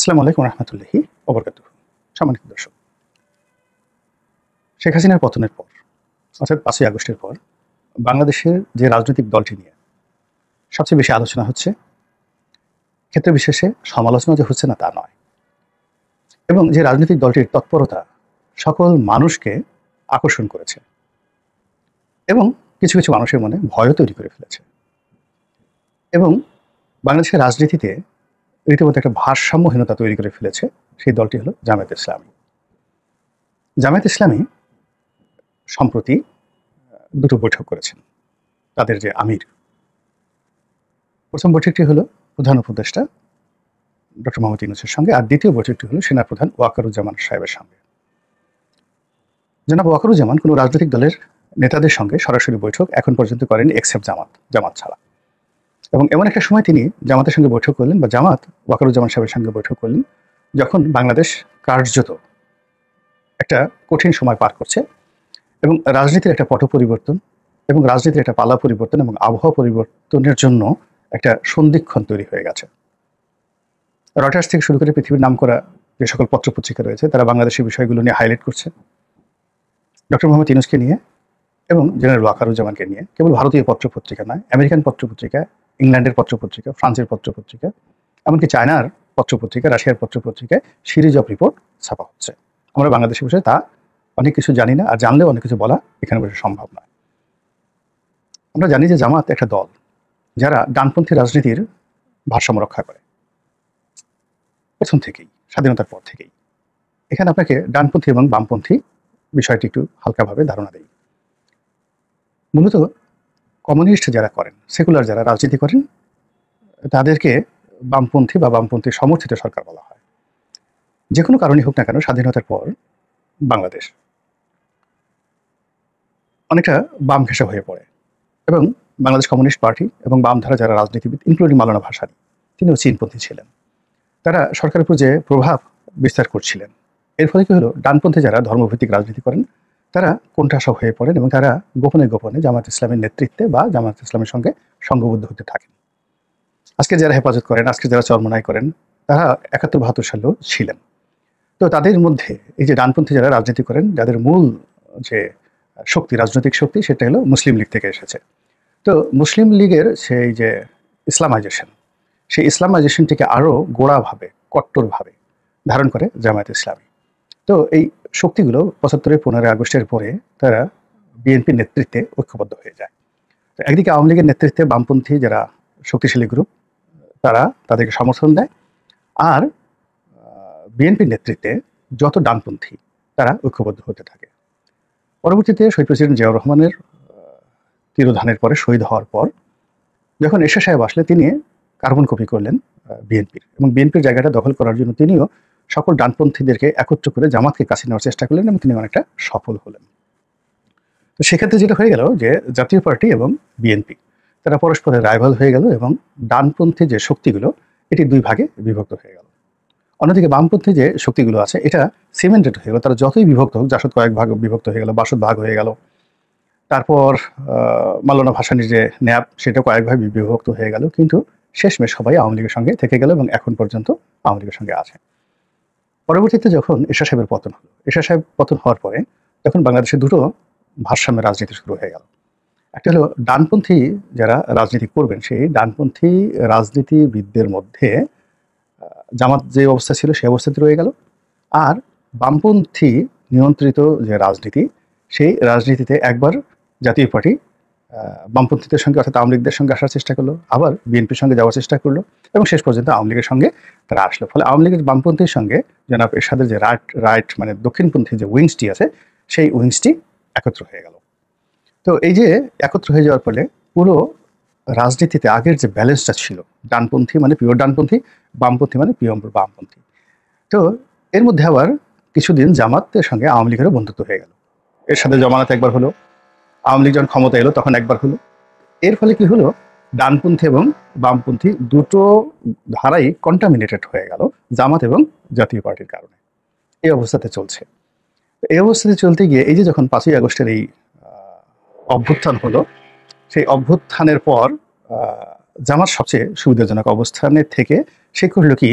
আসসালামু আলাইকুম রহমতুল্লাহি ওবরকাতুহু। সম্মানিত দর্শক, শেখ হাসিনার পতনের পর অর্থাৎ 5ই আগস্টের পর বাংলাদেশের যে রাজনৈতিক দলটি নিয়ে সবচেয়ে বেশি আলোচনা হচ্ছে, ক্ষেত্র বিশেষে সমালোচনা যে হচ্ছে না তা নয়, এবং যে রাজনৈতিক দলটির তৎপরতা সকল মানুষকে আকর্ষণ করেছে এবং কিছু কিছু মানুষের মনে ভয়ও তৈরি করে ফেলেছে, এবং বাংলাদেশের রাজনীতিতে রীতিমতো একটা ভারসাম্যহীনতা তৈরি করে ফেলেছে, সেই দলটি হলো জামায়াতে ইসলামী। জামায়াতে ইসলামী সম্প্রতি দুটো বৈঠক করেছেন তাদের যে আমির। প্রথম বৈঠকটি হলো প্রধান উপদেষ্টা ডক্টর মোহাম্মদ ইউনূসের সঙ্গে, আর দ্বিতীয় বৈঠকটি হলো সেনাপ্রধান ওয়াকারুজ্জামান সাহেবের সঙ্গে। জনাব ওয়াকারুজ্জামান কোনো রাজনৈতিক দলের নেতাদের সঙ্গে সরাসরি বৈঠক এখন পর্যন্ত করেনি, এক্সেপ্ট জামাত ছাড়া। এবং এমন একটা সময় তিনি জামাতের সঙ্গে বৈঠক করলেন, বা জামাত ওয়াকারুজ্জামান সাহেবের সঙ্গে বৈঠক করলেন, যখন বাংলাদেশ কার্যত একটা কঠিন সময় পার করছে এবং রাজনীতির একটা পট পরিবর্তন এবং রাজনীতির একটা পালা পরিবর্তন এবং আবহাওয়া পরিবর্তনের জন্য একটা সন্ধিক্ষণ তৈরি হয়ে গেছে। রয়টার্স থেকে শুরু করে পৃথিবীর নামকরা যে সকল পত্রপত্রিকা রয়েছে তারা বাংলাদেশের বিষয়গুলো নিয়ে হাইলাইট করছে, ডক্টর মোহাম্মদ ইউনূসকে নিয়ে এবং জেনারেল ওয়াকারুজ্জামানকে নিয়ে। কেবল ভারতীয় পত্রপত্রিকা নয়, আমেরিকান পত্রপত্রিকা, ইংল্যান্ডের পত্রপত্রিকা, ফ্রান্সের পত্রপত্রিকা, এমনকি চায়নার পত্রপত্রিকা, রাশিয়ার পত্রপত্রিকায় সিরিজ অফ রিপোর্ট ছাপা হচ্ছে। আমরা বাংলাদেশের বিষয়ে তা অনেক কিছু জানি না, আর জানলেও অনেক কিছু বলা এখানে বসে সম্ভব নয়। আমরা জানি যে জামাত একটা দল যারা ডানপন্থী রাজনীতির ভারসাম্য রক্ষা করে প্রথম থেকেই, স্বাধীনতার পর থেকেই। এখানে আপনাকে ডানপন্থী এবং বামপন্থী বিষয়টি একটু হালকাভাবে ধারণা দেই। মূলত কমিউনিস্ট যারা করেন, সেকুলার যারা রাজনীতি করেন, তাদেরকে বামপন্থী বা বামপন্থী সমর্থিত সরকার বলা হয়। যে কোনো কারণেই হোক না কেন, স্বাধীনতার পর বাংলাদেশ অনেকটা বাম ঘেঁষা হয়ে পড়ে, এবং বাংলাদেশ কমিউনিস্ট পার্টি এবং বামধারা যারা রাজনীতিবিদ, ইনক্লুডিং মাওলানা ভাসানী, তিনিও চীনপন্থী ছিলেন, তারা সরকারের উপর যে প্রভাব বিস্তার করছিলেন। এর ফলে কি হলো, ডানপন্থী যারা ধর্মভিত্তিক রাজনীতি করেন তারা কোণঠাসা হয়ে পড়েন এবং তারা গোপনে গোপনে জামায়াত ইসলামের নেতৃত্বে বা জামায়াত ইসলামের সঙ্গে সঙ্গবদ্ধ হতে থাকেন। আজকে যারা হেফাজত করেন, আজকে যারা চরমনাই করেন, তারা 71-72 সালেও ছিলেন। তো তাদের মধ্যে এই যে ডানপন্থী যারা রাজনীতি করেন, যাদের মূল যে শক্তি, রাজনৈতিক শক্তি, সেটা হলো মুসলিম লীগ থেকে এসেছে। তো মুসলিম লীগের সেই যে ইসলামাইজেশন, সেই ইসলামাইজেশনটিকে আরও গোড়াভাবে, কট্টরভাবে ধারণ করে জামায়াত ইসলামী। তো এই শক্তিগুলো 75-এর 15ই আগস্টের পরে তারা বিএনপির নেতৃত্বে ঐক্যবদ্ধ হয়ে যায়। তো একদিকে আওয়ামী লীগের নেতৃত্বে বামপন্থী যারা শক্তিশালী গ্রুপ তারা তাদেরকে সমর্থন দেয়, আর বিএনপির নেতৃত্বে যত ডানপন্থী তারা ঐক্যবদ্ধ হতে থাকে। পরবর্তীতে শহীদ প্রেসিডেন্ট জিয়াউর রহমানের তিরোধানের পরে, শহীদ হওয়ার পর, যখন এরশাদ সাহেব আসলে তিনি কার্বন কপি করলেন বিএনপির, এবং বিএনপির জায়গাটা দখল করার জন্য তিনিও সকল ডানপন্থীদেরকে একত্র করে জামাতকে কাছে নেওয়ার চেষ্টা করলেন, এবং তিনি অনেকটা সফল হলেন। তো সেক্ষেত্রে যেটা হয়ে গেল যে জাতীয় পার্টি এবং বিএনপি তারা পরস্পরের রাইভাল হয়ে গেল, এবং ডানপন্থী যে শক্তিগুলো এটি দুই ভাগে বিভক্ত হয়ে গেল। অন্যদিকে বামপন্থী যে শক্তিগুলো আছে এটা সিমেন্টেড হয়ে গেল, তারা যতই বিভক্ত হোক, জাসদ কয়েক ভাগ বিভক্ত হয়ে গেল, বাসদ ভাগ হয়ে গেল, তারপর মাওলানা ভাসানীর যে ন্যাপ সেটা কয়েক ভাগ বিভক্ত হয়ে গেল, কিন্তু শেষমেশ সবাই আওয়ামী লীগের সঙ্গে থেকে গেল এবং এখন পর্যন্ত আওয়ামী লীগের সঙ্গে আছে। পরবর্তীতে যখন এরশাদ সাহেবের পতন হলো, এরশাদ সাহেব পতন হওয়ার পরে তখন বাংলাদেশে দুটো ভারসাম্যের রাজনীতি শুরু হয়ে গেল। একটা হলো ডানপন্থী যারা রাজনীতি করবেন, সেই ডানপন্থী রাজনীতিবিদদের মধ্যে জামাত যে অবস্থা ছিল সেই অবস্থাতে রয়ে গেল, আর বামপন্থী নিয়ন্ত্রিত যে রাজনীতি, সেই রাজনীতিতে একবার জাতীয় পার্টি বামপন্থীদের সঙ্গে অর্থাৎ আওয়ামী লীগদের সঙ্গে আসার চেষ্টা করলো, আবার বিএনপির সঙ্গে যাওয়ার চেষ্টা করলো, এবং শেষ পর্যন্ত আওয়ামী লীগের সঙ্গে তারা আসলো। ফলে আওয়ামী লীগের বামপন্থীর সঙ্গে জনাব এরশাদের যে রাইট মানে দক্ষিণপন্থী যে উইংসটি আছে, সেই উইংসটি একত্র হয়ে গেল। তো এই যে একত্র হয়ে যাওয়ার ফলে পুরো রাজনীতিতে আগের যে ব্যালেন্সটা ছিল, ডানপন্থী মানে পিওর ডানপন্থী, বামপন্থী মানে পিওর বামপন্থী, তো এর মধ্যে আবার কিছুদিন জামাতের সঙ্গে আওয়ামী লীগেরও বন্ধুত্ব হয়ে গেল। এর সাথে জমানাত একবার হলো, আওয়ামী লীগ যখন ক্ষমতা এলো তখন একবার হলো। এর ফলে কি হলো, ডানপন্থী এবং বামপন্থী দুটো ধারাই কন্টামিনেটেড হয়ে গেল জামাত এবং জাতীয় পার্টির কারণে। এই অবস্থাতে চলছে। এই অবস্থাতে চলতে গিয়ে এই যে যখন 5ই আগস্টের এই অভ্যুত্থান হলো, সেই অভ্যুত্থানের পর জামাত সবচেয়ে সুবিধাজনক অবস্থানে থেকে সে করলো কি,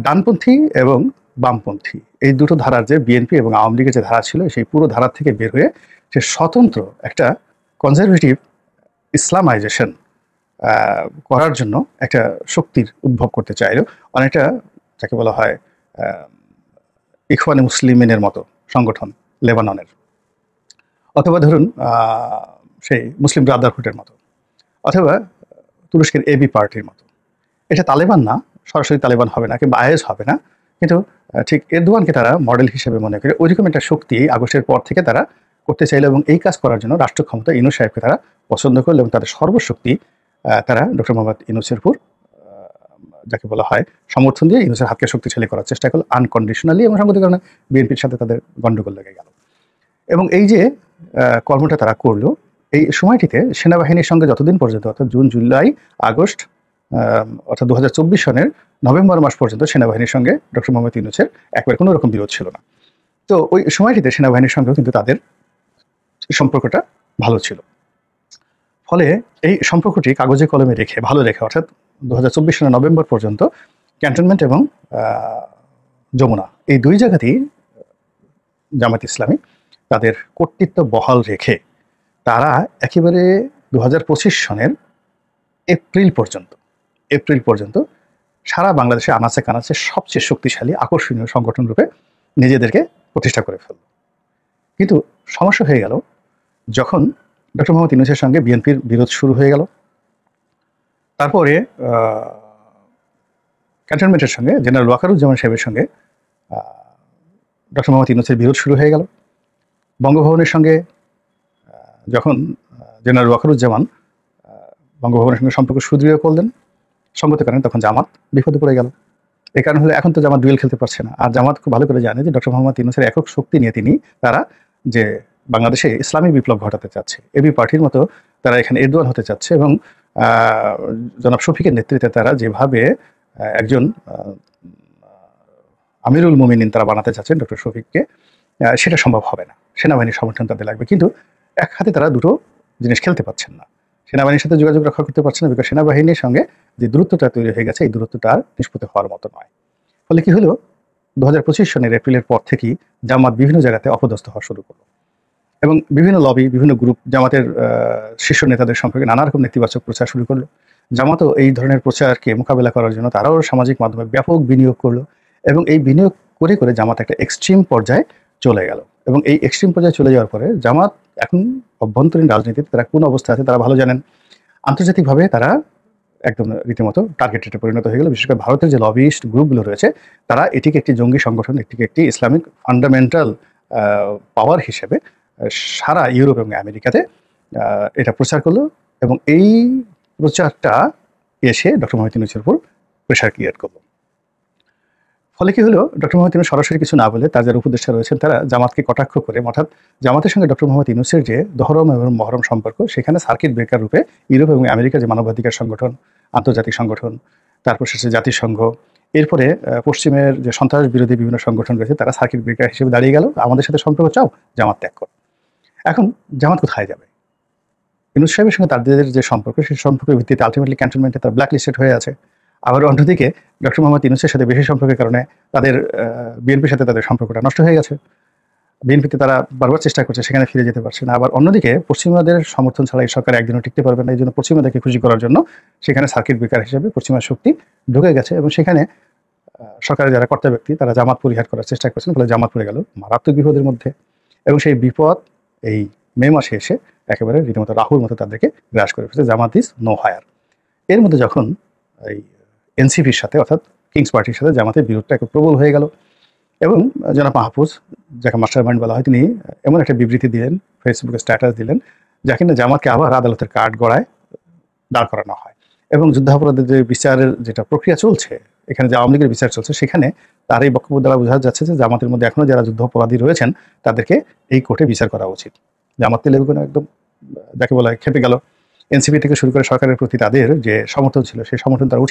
ডানপন্থী এবং বামপন্থী এই দুটো ধারার যে বিএনপি এবং আওয়ামী লীগের যে ধারা ছিল সেই পুরো ধারা থেকে বের হয়ে সে স্বতন্ত্র একটা কনজারভেটিভ ইসলামাইজেশন করার জন্য একটা শক্তির উদ্ভব করতে চাইল, অনেকটা যাকে বলা হয় ইখওয়ানে মুসলিমিনের মতো সংগঠন লেবাননের, অথবা ধরুন সেই মুসলিম ব্রাদারহুডের মতো, অথবা তুরস্কের এবি পার্টির মতো। এটা তালেবান না, সরাসরি তালেবান হবে না কিংবা আইএস হবে না, কিন্তু ঠিক এরদোয়ানকে তারা মডেল হিসেবে মনে করে ওইরকম একটা শক্তি আগস্টের পর থেকে তারা করতে চাইল, এবং এই কাজ করার জন্য রাষ্ট্র ক্ষমতা ইউনূস সাহেবকে তারা পছন্দ করলো এবং তাদের সর্বশক্তি তারা ডক্টর মোহাম্মদ ইউনূসের উপর যাকে বলা হয় সমর্থন দিয়ে ইউনূসের হাতকে শক্তিশালী করার চেষ্টা করলো আনকন্ডিশনালি, এবং সাংগতিক কারণে বিএনপির সাথে তাদের গণ্ডগোল লেগে গেল। এবং এই যে কর্মটা তারা করলো, এই সময়টিতে সেনাবাহিনীর সঙ্গে যতদিন পর্যন্ত অর্থাৎ জুন, জুলাই, আগস্ট অর্থাৎ 2024 সনের নভেম্বর মাস পর্যন্ত সেনাবাহিনীর সঙ্গে ডক্টর মোহাম্মদ ইউনূসের একবার কোনো রকম বিরোধ ছিল না। তো ওই সময়টিতে সেনাবাহিনীর সঙ্গেও কিন্তু তাদের সম্পর্কটা ভালো ছিল। ফলে এই সম্পর্কটি কাগজে কলমে রেখে ভালো রেখে অর্থাৎ 2024 সনের নভেম্বর পর্যন্ত ক্যান্টনমেন্ট এবং যমুনা এই দুই জায়গাতেই জামাত ইসলামী তাদের কর্তৃত্ব বহাল রেখে তারা একেবারে 2025 সনের এপ্রিল পর্যন্ত সারা বাংলাদেশে আনাচে কানাচে সবচেয়ে শক্তিশালী আকর্ষণীয় সংগঠন রূপে নিজেদেরকে প্রতিষ্ঠা করে ফেলল। কিন্তু সমস্যা হয়ে গেল যখন ডক্টর মোহাম্মদ ইউনূসের সঙ্গে বিএনপির বিরোধ শুরু হয়ে গেল, তারপরে ক্যান্টনমেন্টের সঙ্গে জেনারেল ওয়াকারুজ্জামান সাহেবের সঙ্গে ডক্টর মোহাম্মদ ইউনূসের বিরোধ শুরু হয়ে গেল। বঙ্গভবনের সঙ্গে যখন জেনারেল ওয়াকারুজ্জামান বঙ্গভবনের সঙ্গে সম্পর্ক সুদৃঢ় করলেন সঙ্গত কারণে, তখন জামাত বিপদে পড়ে গেল। এই কারণ হলো এখন তো জামাত ডুয়েল খেলতে পারছে না, আর জামাত খুব ভালো করে জানে যে ডক্টর মোহাম্মদ ইউনূসের একক শক্তি নিয়ে তারা যে বাংলাদেশে ইসলামী বিপ্লব ঘটাতে চাচ্ছে, এবি পার্টির মতো তারা এখানে এরদোয়ান হতে চাচ্ছে, এবং জনাব শফিকের নেতৃত্বে তারা যেভাবে একজন আমিরুল মুমিনিন তারা বানাতে চাচ্ছেন ডক্টর শফিককে, সেটা সম্ভব হবে না। সেনাবাহিনীর সমর্থন তাদের লাগবে, কিন্তু এক হাতে তারা দুটো জিনিস খেলতে পারছেন না। সেনাবাহিনীর সাথে যোগাযোগ রক্ষা করতে পারছে না, বিকজ সেনাবাহিনীর সঙ্গে যে দূরত্বটা তৈরি হয়ে গেছে এই দূরত্বটা আর নিষ্পত্তি হওয়ার মতো নয়। ফলে কি হলো, 2025 সনের এপ্রিলের পর থেকেই জামাত বিভিন্ন জায়গাতে অপদস্থ হওয়া শুরু করলো, এবং বিভিন্ন লবি, বিভিন্ন গ্রুপ জামাতের শীর্ষ নেতাদের সম্পর্কে নানা রকম নেতিবাচক প্রচার শুরু করলো। জামাতও এই ধরনের প্রচারকে মোকাবেলা করার জন্য তারাও সামাজিক মাধ্যমে ব্যাপক বিনিয়োগ করলো, এবং এই বিনিয়োগ করে করে জামাত একটা এক্সট্রিম পর্যায়ে চলে গেল। এবং এই এক্সট্রিম পর্যায়ে চলে যাওয়ার পরে জামাত এখন অভ্যন্তরীণ রাজনীতিতে তারা কোন অবস্থা আছে তারা ভালো জানেন। আন্তর্জাতিকভাবে তারা একদম রীতিমতো টার্গেটেডে পরিণত হয়ে গেল। বিশেষ করে ভারতের যে লবিস্ট গ্রুপগুলো রয়েছে তারা এটিকে একটি জঙ্গি সংগঠন, এটিকে একটি ইসলামিক ফান্ডামেন্টাল পাওয়ার হিসেবে সারা ইউরোপ এবং আমেরিকাতে এটা প্রচার করলো, এবং এই প্রচারটা এসে ডক্টর মোহাম্মদ ইউনূসের উপর প্রেশার ক্রিয়েট করলো। ফলে কি হলো, ডক্টর মোহাম্মদ ইউনূস সরাসরি কিছু না বলে তার যারা উপদেষ্টা রয়েছেন তারা জামাতকে কটাক্ষ করে, অর্থাৎ জামাতের সঙ্গে ডক্টর মোহাম্মদ ইউনূসের যে দহরম এবং মহরম সম্পর্ক, সেখানে সার্কিট ব্রেকার রূপে ইউরোপ এবং আমেরিকার যে মানবাধিকার সংগঠন, আন্তর্জাতিক সংগঠন, তারপর শেষে জাতিসংঘ, এরপরে পশ্চিমের যে সন্ত্রাস বিরোধী বিভিন্ন সংগঠন রয়েছে তারা সার্কিট ব্রেকার হিসেবে দাঁড়িয়ে গেল। আমাদের সাথে সম্পর্ক চাও, জামাত ত্যাগ কর। এখন জামাত কোথায় যাবে? ইউনূস সাহেবের সঙ্গে তাদের যে সম্পর্ক, সেই সম্পর্কের ভিত্তিতে আলটিমেটলি ক্যান্টনমেন্টে তার ব্ল্যাক লিস্টেড হয়ে আছে। আবার অন্যদিকে ডক্টর মোহাম্মদ ইউনূসের সাথে বেশি সম্পর্কের কারণে তাদের বিএনপির সাথে তাদের সম্পর্কটা নষ্ট হয়ে গেছে। বিএনপিতে তারা বারবার চেষ্টা করছে, সেখানে ফিরে যেতে পারছে না। আবার অন্যদিকে পশ্চিমাদের সমর্থন ছাড়া এই সরকার একদিনও টিকতে পারবে না। এই জন্য পশ্চিমাদেরকে খুশি করার জন্য সেখানে সার্কিট ব্রেকার হিসেবে পশ্চিমা শক্তি ঢুকে গেছে, এবং সেখানে সরকারের যারা কর্তা ব্যক্তি তারা জামাত পরিহার করার চেষ্টা করছেন। ফলে জামাত পড়ে গেল মারাত্মক বিপদের মধ্যে, এবং সেই বিপদ এই মে মাসে এসে একেবারে রীতিমতো রাহুর মতো তাদেরকে গ্রাস করে ফেলছে। জামাত ইজ নো হায়ার। এর মধ্যে যখন এই এনসিপির সাথে অর্থাৎ কিংস পার্টির সাথে জামাতের বিরোধটা একটু প্রবল হয়ে গেল, এবং জনাব মাহফুজ, যাকে মাস্টার মাইন্ড বলা হয়, তিনি এমন একটা বিবৃতি দিলেন, ফেসবুকে স্ট্যাটাস দিলেন, যা কিনা জামাতকে আবার আদালতের কাঠ গড়ায় দাঁড় করানো হয়। এবং যুদ্ধাপরাধের যে বিচারের যেটা প্রক্রিয়া চলছে, এখানে যে আওয়ামী লীগের বিচার চলছে, সেখানে তার এই বক্তব্য দ্বারা বোঝা যাচ্ছে যে জামাতের মধ্যে এখনও যারা যুদ্ধাপরাধী রয়েছেন তাদেরকে এই কোর্টে বিচার করা উচিত। জামাত তেলেগুলো একদম যাকে বলা হয় খেপে গেল। এনসিপি থেকে শুরু করে সরকারের প্রতি তাদের যে সমর্থন ছিল সেই সমর্থন তারা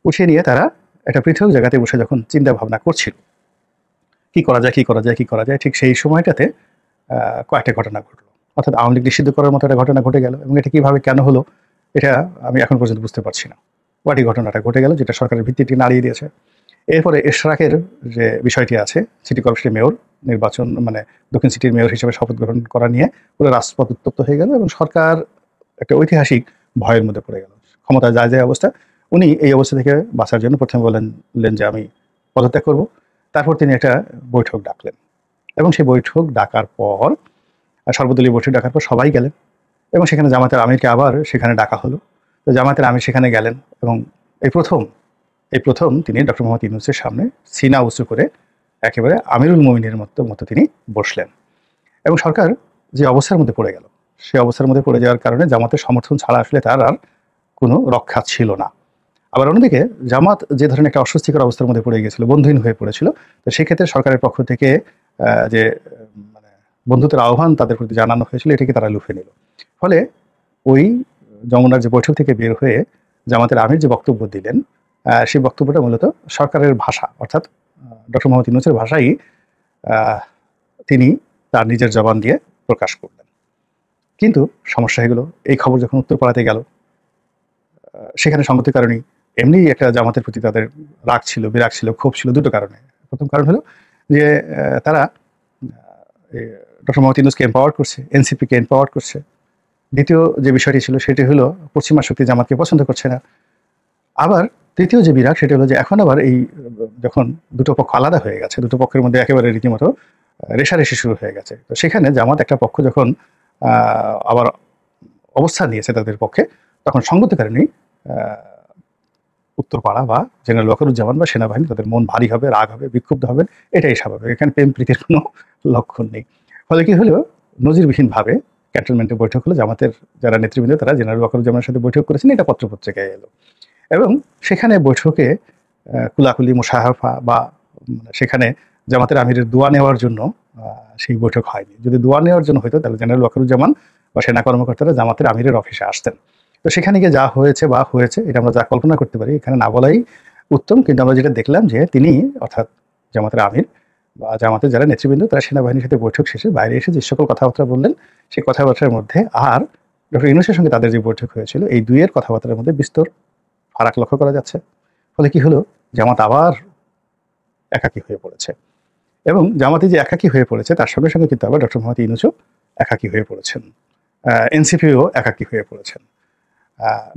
উঠিয়ে নিয়ে তারা একটা পৃথক জায়গাতে বসে যখন চিন্তা ভাবনা করছিল কি করা যায়, ঠিক সেই সময়টাতে কয়েকটা ঘটনা ঘটলো। অর্থাৎ আওয়ামী লীগ নিষিদ্ধ করার মতো একটা ঘটনা ঘটে গেল, এবং এটা কিভাবে কেন হলো এটা আমি এখন পর্যন্ত বুঝতে পারছি না। ওয়াটি ঘটনাটা ঘটে গেল যেটা সরকারের ভিত্তিটি নাড়িয়ে দিয়েছে। এরপরে এশরাকের যে বিষয়টি আছে, সিটি কর্পোরেশনের মেয়র নির্বাচন, মানে দক্ষিণ সিটির মেয়র হিসেবে শপথ গ্রহণ করা নিয়ে পুরো রাজপথ উত্তপ্ত হয়ে গেল এবং সরকার একটা ঐতিহাসিক ভয়ের মধ্যে পড়ে গেল। ক্ষমতায় যায় যায় অবস্থা। উনি এই অবস্থা থেকে বাঁচার জন্য প্রথমে বললেন যে আমি পদত্যাগ করব। তারপর তিনি একটা বৈঠক ডাকলেন এবং সেই বৈঠক ডাকার পর, সর্বদলীয় বৈঠক ডাকার পর সবাই গেলেন এবং সেখানে জামাতের আমিরকে আবার সেখানে ডাকা হলো। তো জামাতের আমির সেখানে গেলেন এবং এই প্রথম তিনি ডক্টর মোহাম্মদ ইউনূসের সামনে সিনা উঁচু করে একেবারে আমিরুল মুমিনের মতো তিনি বসলেন এবং সরকার যে অবস্থার মধ্যে পড়ে গেল, সেই অবস্থার মধ্যে পড়ে যাওয়ার কারণে জামাতের সমর্থন ছাড়া আসলে তার আর কোনো রক্ষা ছিল না। আবার অন্যদিকে জামাত যে ধরনের একটা অস্বস্তিকর অবস্থার মধ্যে পড়ে গিয়েছিল, বন্ধুহীন হয়ে পড়েছিল, তো সেক্ষেত্রে সরকারের পক্ষ থেকে যে মানে বন্ধুত্বের আহ্বান তাদের প্রতি জানানো হয়েছিল, এটাকে তারা লুফে নিল। ফলে ওই যমুনার যে বৈঠক থেকে বের হয়ে জামাতের আমির যে বক্তব্য দিলেন, সেই বক্তব্যটা মূলত সরকারের ভাষা, অর্থাৎ ডক্টর মোহাম্মদ ইউনূসের ভাষাই তিনি তার নিজের জবান দিয়ে প্রকাশ করলেন। কিন্তু সমস্যা হয়ে গেল, এই খবর যখন উত্তরপাড়াতে গেল, সেখানে সঙ্গতির কারণেই এমনি একটা জামাতের প্রতি তাদের রাগ ছিল, বিরাগ ছিল, ক্ষোভ ছিল দুটো কারণে। প্রথম কারণ হলো যে তারা ডক্টর মোহাম্মদ ইউনূসকে এম্পাওয়ার করছে, এনসিপিকে এম্পাওয়ার করছে। দ্বিতীয় যে বিষয়টি ছিল সেটি হলো পশ্চিমা শক্তি জামাতকে পছন্দ করছে না। আবার তৃতীয় যে বিরাগ সেটা হলো যে এখন আবার এই যখন দুটো পক্ষ আলাদা হয়ে গেছে, দুটো পক্ষের মধ্যে একেবারে রীতিমতো রেষারেষি শুরু হয়ে গেছে, তো সেখানে জামাত একটা পক্ষ যখন আবার অবস্থান নিয়েছে তাদের পক্ষে, তখন সঙ্গত কারণেই উত্তরপাড়া বা জেনারেল ওয়াকারুজ্জামান বা সেনাবাহিনী তাদের মন ভারী হবে, রাগ হবে, বিক্ষুব্ধ হবেন, এটাই স্বাভাবিক। এখানে প্রেম প্রীতির কোনো লক্ষণ নেই। ফলে কি হলো, নজিরবিহীনভাবে ক্যান্টনমেন্টে বৈঠক হলো, জামাতের যারা নেতৃবৃন্দ তারা জেনারেল ওয়াকারুজ্জামানের সাথে বৈঠক করেছেন, এটা পত্রপত্রিকায় এলো এবং সেখানে বৈঠকে কুলাকুলি মুসাহাফা বা সেখানে জামাতের আমিরের দোয়া নেওয়ার জন্য সেই বৈঠক হয়নি। যদি দোয়া নেওয়ার জন্য হতো তাহলে জেনারেল ওয়াকারুজ্জামান বা সেনা কর্মকর্তারা জামাতের আমিরের অফিসে আসতেন। তো সেখানে গিয়ে যা হয়েছে বা হয়েছে এটা আমরা যা কল্পনা করতে পারি, এখানে না বলাই উত্তম। কিন্তু আমরা যেটা দেখলাম যে তিনি, অর্থাৎ জামাতের আমির বা জামাতের যারা নেতৃবৃন্দ, তারা সেনাবাহিনীর সাথে বৈঠক শেষে বাইরে এসে যে সকল কথাবার্তা বললেন, সেই কথাবার্তার মধ্যে আর ডক্টর ইউনূসের সঙ্গে তাদের যে বৈঠক হয়েছিল, এই দুইয়ের কথাবার্তার মধ্যে বিস্তর ফারাক লক্ষ্য করা যাচ্ছে। ফলে কি হলো, জামাত আবার একাকী হয়ে পড়েছে এবং জামাতি যে একাকী হয়ে পড়েছে তার সঙ্গে সঙ্গে কিন্তু আবার ডক্টর মোহাম্মদ ইউনূসও একাকী হয়ে পড়েছেন, এনসিপিও একাকী হয়ে পড়েছেন,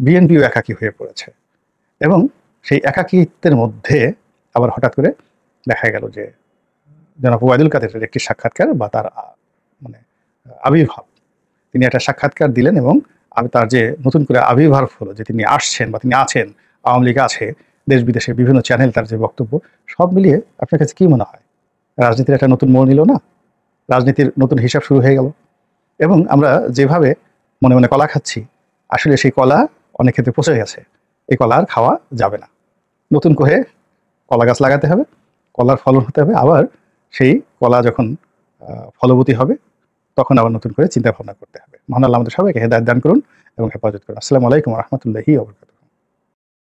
বিএনপিও একাকী হয়ে পড়েছে এবং সেই একাকিত্বের মধ্যে আবার হঠাৎ করে দেখা গেল যে জনাব ওবায়দুল কাদেরের একটি সাক্ষাৎকার বা তার মানে আবির্ভাব, তিনি একটা সাক্ষাৎকার দিলেন এবং তার যে নতুন করে আবির্ভাব হলো যে তিনি আসছেন বা তিনি আছেন, আওয়ামী লীগ আছে, দেশ বিদেশে বিভিন্ন চ্যানেল তার যে বক্তব্য, সব মিলিয়ে আপনার কাছে কি মনে হয় রাজনীতির একটা নতুন মোড় নিল না? রাজনীতির নতুন হিসাব শুরু হয়ে গেল এবং আমরা যেভাবে মনে মনে কলা খাচ্ছি, আসলে সেই কলা অনেক ক্ষেত্রে পচে গেছে। এই কলা আর খাওয়া যাবে না। নতুন করে কলা গাছ লাগাতে হবে, কলার ফলন হতে হবে, আবার সেই কলা যখন ফলবতী হবে তখন আবার নতুন করে চিন্তা ভাবনা করতে হবে। মহান আল্লাহ আমাদের সবাইকে হেদায়েত দান করুন এবং হেফাজত করুন। আসসালামু আলাইকুম ওয়া রাহমাতুল্লাহি ওয়া বারাকাতুহু।